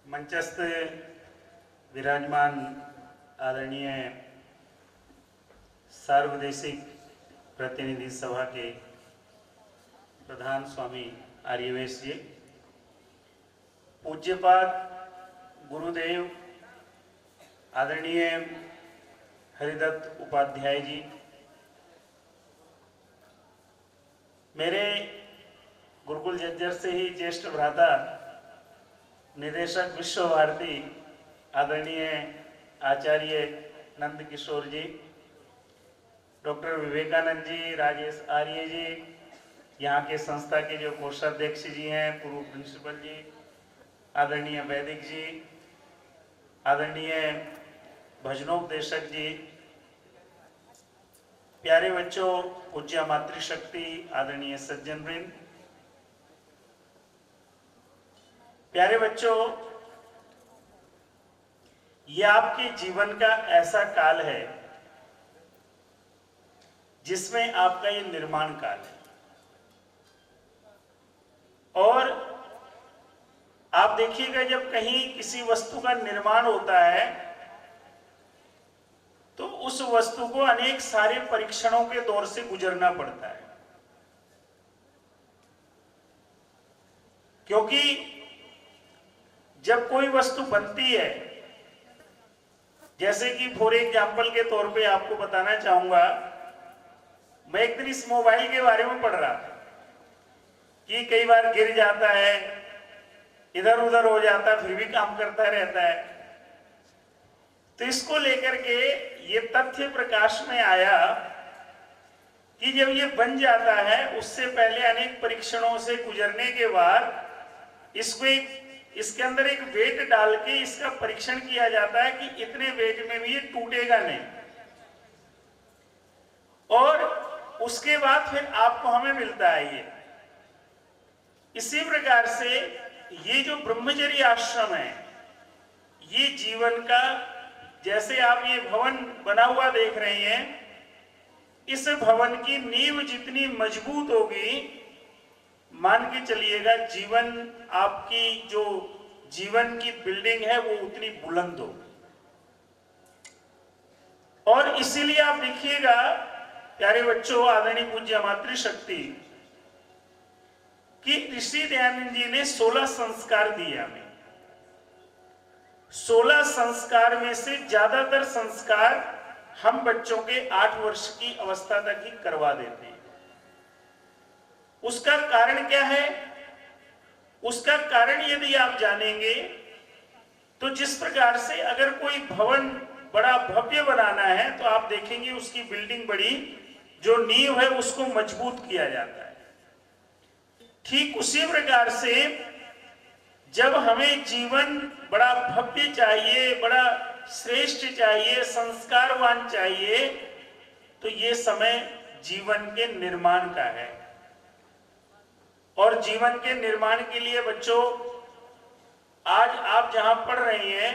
मंचस्थ विराजमान आदरणीय सार्वदेशिक प्रतिनिधि सभा के प्रधान स्वामी आर्यवेश जी, पूज्यपाद गुरुदेव आदरणीय हरिदत्त उपाध्याय जी, मेरे गुरुकुल जज्जर से ही ज्येष्ठ भ्राता निदेशक विश्व भारती आदरणीय आचार्य नंद किशोर जी, डॉक्टर विवेकानंद जी, राजेश आर्य जी, यहाँ के संस्था के जो कोषाध्यक्ष जी हैं, पूर्व प्रिंसिपल जी, आदरणीय वैदिक जी, आदरणीय भजनोपदेशक जी, प्यारे बच्चों, पूज्य मातृशक्ति, आदरणीय सज्जन वृंद, प्यारे बच्चों, ये आपके जीवन का ऐसा काल है जिसमें आपका ये निर्माण काल है। और आप देखिएगा, जब कहीं किसी वस्तु का निर्माण होता है तो उस वस्तु को अनेक सारे परीक्षणों के दौर से गुजरना पड़ता है, क्योंकि जब कोई वस्तु बनती है, जैसे कि फॉर एग्जाम्पल के तौर पे आपको बताना चाहूंगा, मैं एक दिन इस मोबाइल के बारे में पढ़ रहा था कि कई बार गिर जाता है, इधर उधर हो जाता है, फिर भी काम करता रहता है। तो इसको लेकर के ये तथ्य प्रकाश में आया कि जब ये बन जाता है, उससे पहले अनेक परीक्षणों से गुजरने के बाद इसके अंदर एक वेट डाल के इसका परीक्षण किया जाता है कि इतने वेट में भी ये टूटेगा नहीं, और उसके बाद फिर आपको हमें मिलता है ये। इसी प्रकार से ये जो ब्रह्मचर्य आश्रम है, ये जीवन का, जैसे आप ये भवन बना हुआ देख रहे हैं, इस भवन की नींव जितनी मजबूत होगी, मान के चलिएगा जीवन, आपकी जो जीवन की बिल्डिंग है वो उतनी बुलंद होगी। और इसीलिए आप देखिएगा प्यारे बच्चों, आदरणीय पूज्य मातृशक्ति, कि ऋषि दयानंद जी ने 16 संस्कार दिए हमें। 16 संस्कार में से ज्यादातर संस्कार हम बच्चों के 8 वर्ष की अवस्था तक ही करवा देते हैं। उसका कारण क्या है? उसका कारण यदि आप जानेंगे तो जिस प्रकार से अगर कोई भवन बड़ा भव्य बनाना है तो आप देखेंगे उसकी बिल्डिंग बड़ी, जो नींव है उसको मजबूत किया जाता है। ठीक उसी प्रकार से जब हमें जीवन बड़ा भव्य चाहिए, बड़ा श्रेष्ठ चाहिए, संस्कारवान चाहिए, तो ये समय जीवन के निर्माण का है। और जीवन के निर्माण के लिए बच्चों, आज आप जहां पढ़ रहे हैं,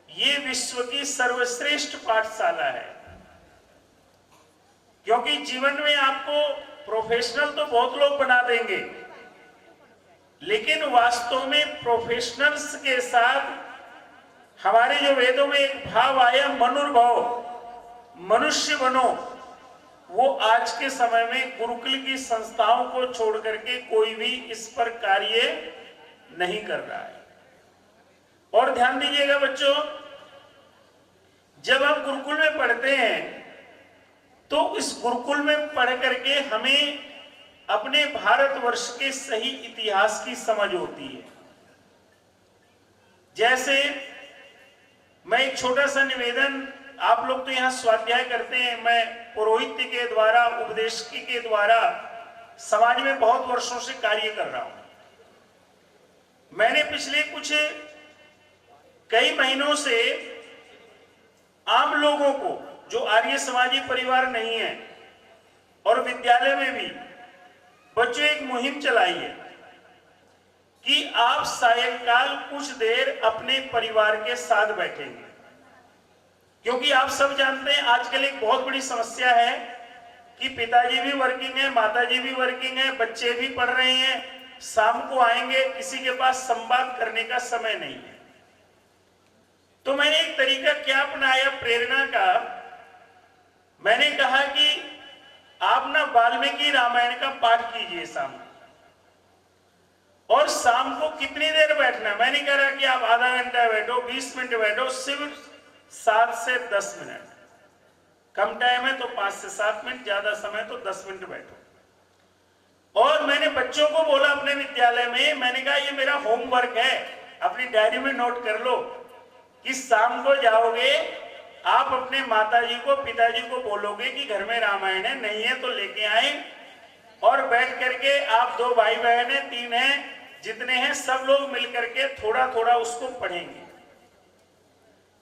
ये विश्व की सर्वश्रेष्ठ पाठशाला है। क्योंकि जीवन में आपको प्रोफेशनल तो बहुत लोग बना देंगे, लेकिन वास्तव में प्रोफेशनल्स के साथ हमारे जो वेदों में एक भाव आया, मनुर्भव, मनुष्य बनो, वो आज के समय में गुरुकुल की संस्थाओं को छोड़ करके कोई भी इस पर कार्य नहीं कर रहा है। और ध्यान दीजिएगा बच्चों, जब हम गुरुकुल में पढ़ते हैं तो इस गुरुकुल में पढ़ करके हमें अपने भारतवर्ष के सही इतिहास की समझ होती है। जैसे मैं एक छोटा सा निवेदन, आप लोग तो यहाँ स्वाध्याय करते हैं, मैं पुरोहित्य के द्वारा, उपदेशकी के द्वारा समाज में बहुत वर्षों से कार्य कर रहा हूं। मैंने पिछले कई महीनों से आम लोगों को, जो आर्य समाजी परिवार नहीं है, और विद्यालय में भी बच्चों एक मुहिम चलाई है कि आप सायंकाल कुछ देर अपने परिवार के साथ बैठेंगे। क्योंकि आप सब जानते हैं आजकल एक बहुत बड़ी समस्या है कि पिताजी भी वर्किंग है, माताजी भी वर्किंग है, बच्चे भी पढ़ रहे हैं, शाम को आएंगे, किसी के पास संवाद करने का समय नहीं है। तो मैंने एक तरीका क्या अपनाया प्रेरणा का, मैंने कहा कि आप ना वाल्मीकि रामायण का पाठ कीजिए शाम को, और शाम को कितनी देर बैठना, मैंने कहा कि आप आधा घंटा बैठो, 20 मिनट बैठो, सिर्फ 7 से 10 मिनट, कम टाइम है तो 5 से 7 मिनट, ज्यादा समय तो 10 मिनट बैठो। और मैंने बच्चों को बोला अपने विद्यालय में, मैंने कहा ये मेरा होमवर्क है, अपनी डायरी में नोट कर लो कि शाम को जाओगे, आप अपने माताजी को पिताजी को बोलोगे कि घर में रामायण है, नहीं है तो लेके आए, और बैठ करके आप 2 भाई बहन है, 3 हैं, जितने हैं सब लोग मिलकर के थोड़ा थोड़ा उसको पढ़ेंगे।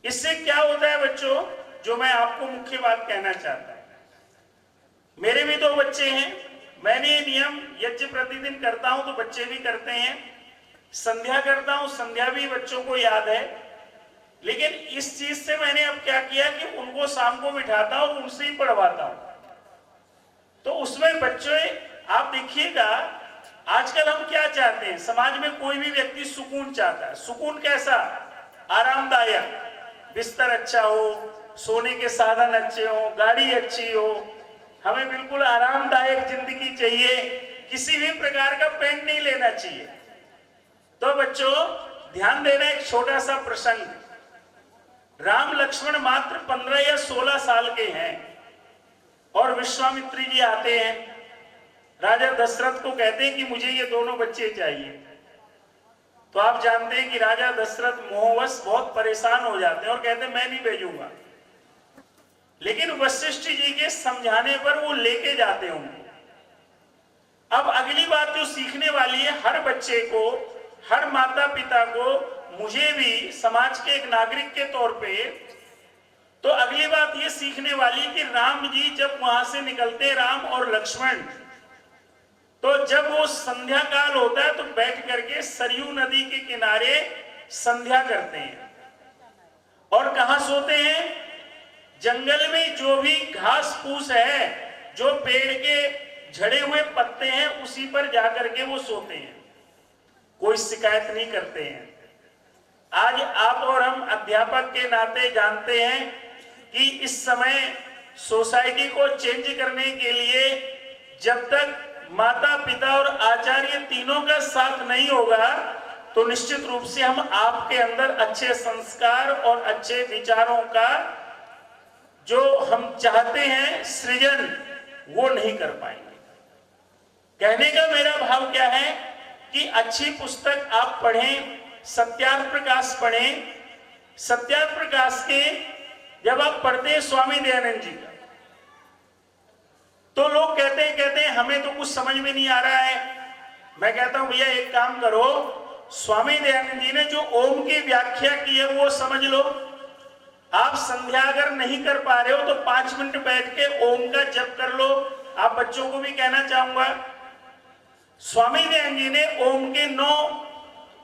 इससे क्या होता है बच्चों, जो मैं आपको मुख्य बात कहना चाहता हूं, मेरे भी 2 बच्चे हैं, मैंने ये नियम यज्ञ प्रतिदिन करता हूं तो बच्चे भी करते हैं, संध्या करता हूं, संध्या भी बच्चों को याद है। लेकिन इस चीज से मैंने अब क्या किया कि उनको शाम को बिठाता हूं, उनसे ही पढ़वाता हूं। तो उसमें बच्चों आप देखिएगा, आजकल हम क्या चाहते हैं, समाज में कोई भी व्यक्ति सुकून चाहता है। सुकून कैसा, आरामदायक, बिस्तर अच्छा हो, सोने के साधन अच्छे हो, गाड़ी अच्छी हो, हमें बिल्कुल आरामदायक जिंदगी चाहिए, किसी भी प्रकार का पेन नहीं लेना चाहिए। तो बच्चों ध्यान देना, एक छोटा सा प्रसंग, राम लक्ष्मण मात्र 15 या 16 साल के हैं, और विश्वामित्री जी आते हैं, राजा दशरथ को कहते हैं कि मुझे ये दोनों बच्चे चाहिए। तो आप जानते हैं कि राजा दशरथ मोहवश बहुत परेशान हो जाते हैं और कहते हैं मैं नहीं भेजूंगा, लेकिन वशिष्ठ जी के समझाने पर वो लेके जाते हैं उनको। अब अगली बात जो सीखने वाली है हर बच्चे को, हर माता पिता को, मुझे भी समाज के एक नागरिक के तौर पे, तो अगली बात ये सीखने वाली कि राम जी जब वहां से निकलते, राम और लक्ष्मण, तो जब वो संध्या काल होता है तो बैठ करके सरयू नदी के किनारे संध्या करते हैं। और कहां सोते हैं, जंगल में जो भी घास फूस है, जो पेड़ के झड़े हुए पत्ते हैं, उसी पर जाकर के वो सोते हैं, कोई शिकायत नहीं करते हैं। आज आप और हम अध्यापक के नाते जानते हैं कि इस समय सोसाइटी को चेंज करने के लिए जब तक माता पिता और आचार्य तीनों का साथ नहीं होगा, तो निश्चित रूप से हम आपके अंदर अच्छे संस्कार और अच्छे विचारों का जो हम चाहते हैं सृजन, वो नहीं कर पाएंगे। कहने का मेरा भाव क्या है कि अच्छी पुस्तक आप पढ़ें, सत्यार्थ प्रकाश पढ़ें। सत्यार्थ प्रकाश के जब आप पढ़ते हैं स्वामी दयानंद जी का, तो लोग कहते हैं हमें तो कुछ समझ में नहीं आ रहा है। मैं कहता हूं भैया एक काम करो, स्वामी दयानंद जी ने जो ओम की व्याख्या की है वो समझ लो। आप संध्या अगर नहीं कर पा रहे हो तो 5 मिनट बैठ के ओम का जप कर लो। आप बच्चों को भी कहना चाहूंगा, स्वामी दयानंद जी ने ओम के 9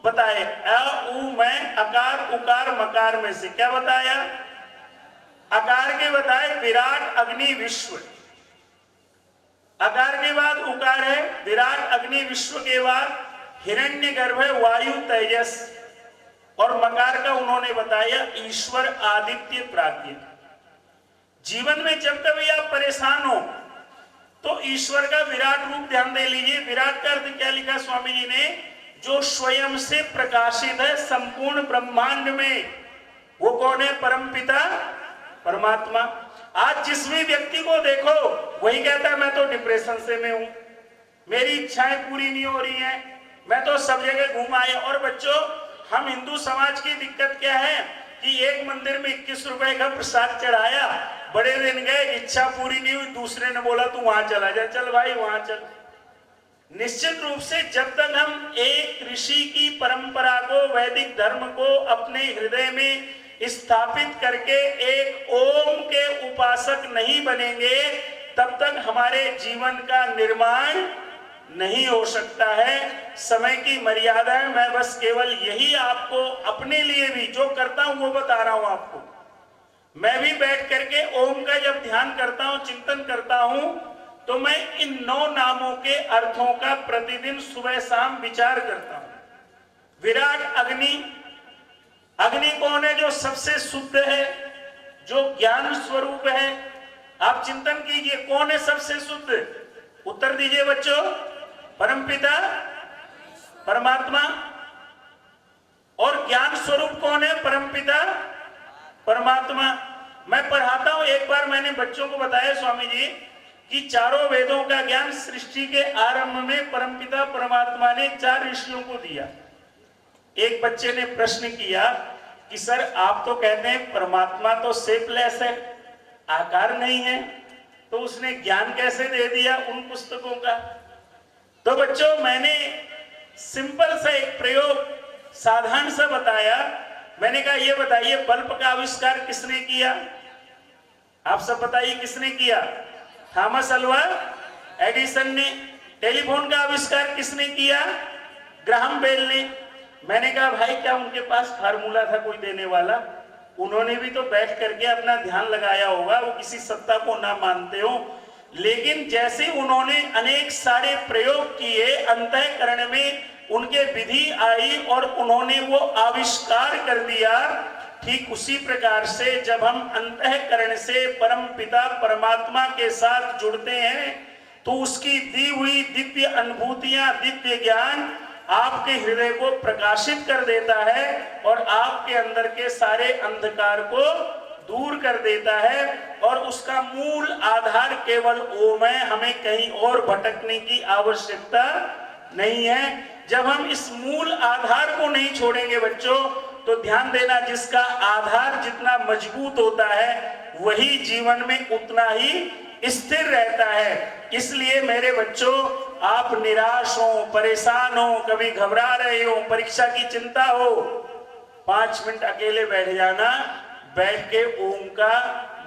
बताए, अ उ मैं अकार उकार मकार में से क्या बताया, अकार के बताए विराट अग्नि विश्व, अकार के बाद उकार है विराट अग्नि विश्व, के बाद हिरण्यगर्भ है वायु तेजस, और मकार का उन्होंने बताया ईश्वर आदित्य प्राज्ञ। जीवन में जब कभी आप परेशान हो तो ईश्वर का विराट रूप ध्यान दे लीजिए। विराट का अर्थ क्या लिखा स्वामी जी ने, जो स्वयं से प्रकाशित है संपूर्ण ब्रह्मांड में, वो कौन है, परम पिता परमात्मा। आज जिस भी व्यक्ति को देखो वही कहता है मैं तो डिप्रेशन से में हूं, मेरी इच्छाएं पूरी नहीं हो रही हैं, मैं तो सब जगह घूम आया। और बच्चों हम हिंदू समाज की दिक्कत क्या है कि एक मंदिर में 21 रुपए का प्रसाद चढ़ाया, बड़े दिन गए, इच्छा पूरी नहीं हुई, दूसरे ने बोला तू वहां चला जा, चल भाई वहां चल। निश्चित रूप से जब तक हम एक ऋषि की परंपरा को, वैदिक धर्म को अपने हृदय में स्थापित करके एक ओम के उपासक नहीं बनेंगे, तब तक हमारे जीवन का निर्माण नहीं हो सकता है। समय की मर्यादा है, मैं बस केवल यही आपको अपने लिए भी जो करता हूं वो बता रहा हूं आपको। मैं भी बैठ करके ओम का जब ध्यान करता हूं, चिंतन करता हूं, तो मैं इन 9 नामों के अर्थों का प्रतिदिन सुबह शाम विचार करता हूं। विराट अग्नि, अग्नि कौन है? जो सबसे शुद्ध है, जो ज्ञान स्वरूप है। आप चिंतन कीजिए, कौन है सबसे शुद्ध? उत्तर दीजिए बच्चों। परमपिता परमात्मा। और ज्ञान स्वरूप कौन है? परमपिता परमात्मा। मैं पढ़ाता हूं, एक बार मैंने बच्चों को बताया स्वामी जी कि चारों वेदों का ज्ञान सृष्टि के आरंभ में परमपिता परमात्मा ने 4 ऋषियों को दिया। एक बच्चे ने प्रश्न किया कि सर आप तो कहते हैं परमात्मा तो शेपलेस है, आकार नहीं है, तो उसने ज्ञान कैसे दे दिया उन पुस्तकों का? तो बच्चों मैंने सिंपल सा एक प्रयोग साधारण सा बताया। मैंने कहा ये बताइए बल्ब का आविष्कार किसने किया? आप सब बताइए किसने किया? थॉमस अल्वा एडिसन ने। टेलीफोन का आविष्कार किसने किया? ग्राहम बेल ने। मैंने कहा भाई क्या उनके पास फार्मूला था कोई देने वाला? उन्होंने भी तो बैठ करके अपना ध्यान लगाया होगा, वो किसी सत्ता को ना मानते हो। लेकिन जैसे उन्होंने अनेक सारे प्रयोग किए, अंतःकरण में उनके विधि आई और उन्होंने वो आविष्कार कर दिया। ठीक उसी प्रकार से जब हम अंतःकरण से परम पिता परमात्मा के साथ जुड़ते हैं तो उसकी दी हुई दिव्य अनुभूतियां, दिव्य ज्ञान आपके हृदय को प्रकाशित कर देता है और आपके अंदर के सारे अंधकार को दूर कर देता है। और उसका मूल आधार केवल ओम है, हमें कहीं और भटकने की आवश्यकता नहीं है। जब हम इस मूल आधार को नहीं छोड़ेंगे बच्चों, तो ध्यान देना, जिसका आधार जितना मजबूत होता है वही जीवन में उतना ही स्थिर रहता है। इसलिए मेरे बच्चों, आप निराश हो, परेशान हो, कभी घबरा रहे हो, परीक्षा की चिंता हो, 5 मिनट अकेले बैठ जाना, बैठ के ओम का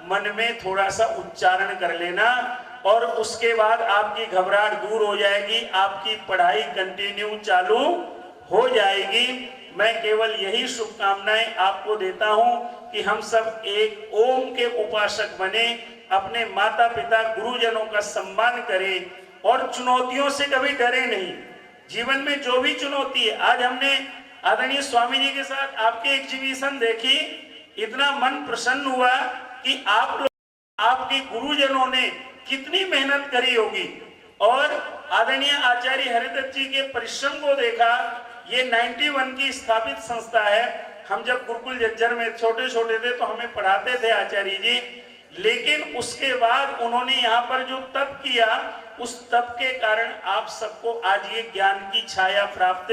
मन में थोड़ा सा उच्चारण कर लेना और उसके बाद आपकी घबराहट दूर हो जाएगी, आपकी पढ़ाई कंटिन्यू चालू हो जाएगी। मैं केवल यही शुभकामनाएं आपको देता हूं कि हम सब एक ओम के उपासक बने, अपने माता पिता गुरुजनों का सम्मान करें और चुनौतियों से कभी डरे नहीं। जीवन में जो भी चुनौती है, आज हमने आदरणीय स्वामी जी के साथ आपके एग्जीबिशन देखी, इतना मन प्रसन्न हुआ कि आप लोग, आपके गुरुजनों ने कितनी मेहनत करी होगी। और आदरणीय आचार्य हरिदत्त जी के परिश्रम को देखा। ये 91 की स्थापित संस्था है। हम जब गुरुकुल जज्जर में छोटे छोटे थे तो हमें पढ़ाते थे आचार्य जी, लेकिन उसके बाद उन्होंने यहाँ पर जो तप किया, उस तप के कारण आप सबको आज ये ज्ञान की छाया प्राप्त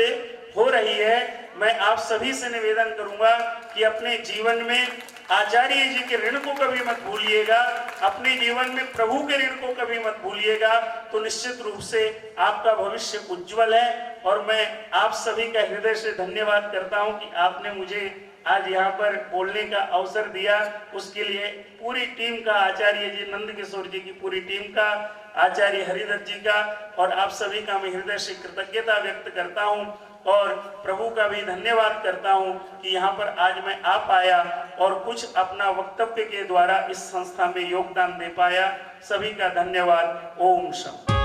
हो रही है। मैं आप सभी से निवेदन करूंगा कि अपने जीवन में आचार्य जी के ऋण को कभी मत भूलिएगा, अपने जीवन में प्रभु के ऋण को कभी मत भूलिएगा, तो निश्चित रूप से आपका भविष्य उज्जवल है। और मैं आप सभी का हृदय से धन्यवाद करता हूं कि आपने मुझे आज यहाँ पर बोलने का अवसर दिया। उसके लिए पूरी टीम का, आचार्य जी नंद किशोर जी की पूरी टीम का, आचार्य हरिदत्त जी का और आप सभी का मैं हृदय से कृतज्ञता व्यक्त करता हूं और प्रभु का भी धन्यवाद करता हूं कि यहाँ पर आज मैं आ पाया और कुछ अपना वक्तव्य के द्वारा इस संस्था में योगदान दे पाया। सभी का धन्यवाद। ओम शांति।